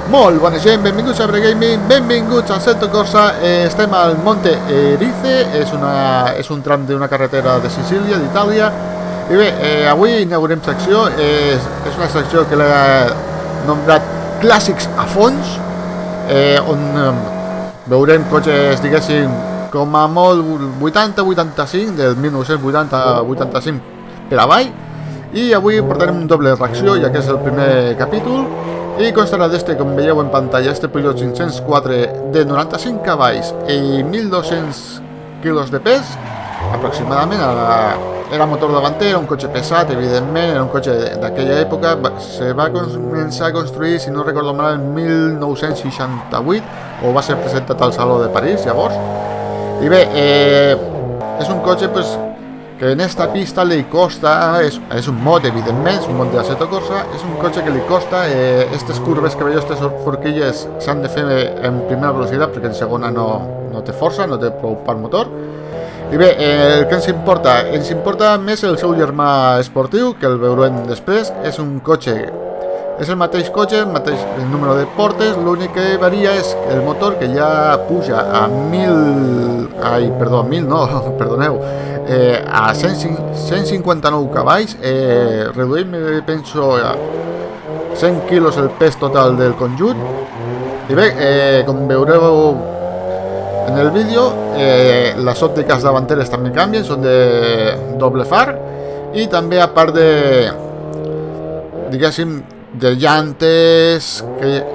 Molt bona gent, benvinguts a Ebre Gaming, benvinguts al Centro Corsa. Estem al Monte Erice, és un tram d'una carretera de Sicília, d'Itàlia. I bé, avui inaugurem secció, és una secció que l'he nombrat Clàssics a Fons, on veurem cotxes, diguéssim, com a molt 80-85, del 1980-85 per avall. I avui portarem un doble reacció, ja que és el primer capítol. I constarà d'este, com veieu en pantalla, este Peugeot 504 de 95 cavalls i 1.200 quilos de pes, aproximadament. Era motor davanter, era un cotxe pesat, evidentment, era un cotxe d'aquella època. Se va començar a construir, si no recordo mal, en 1968, o va ser presentat al Saló de París, llavors. I bé, és un cotxe, pues, que en esta pista li costa, és un mod, evidentment, és un mod de Assetto Corsa, és un cotxe que li costa, aquestes curves que veieu, aquestes forquilles s'han de fer en primera velocitat, perquè en segona no té força, no té prou par motor. I bé, el que ens importa més el seu germà esportiu, que el veurem després. És un cotxe, és el mateix cotxe, el número de portes, l'únic que varia és el motor, que ja puja a 159 cavalls, reduïm, penso, a 100 quilos el pes total del conjunt. I bé, com veureu en el vídeo, les òptiques davanteres també canvien, són de doble far, i també a part de, diguéssim, de llantes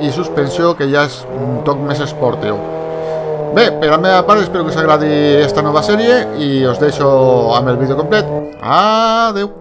i suspensió, que ja és un toc més esportiu. Bé, per la meva part, espero que us agradi esta nova sèrie i us deixo amb el vídeo complet. Adeu!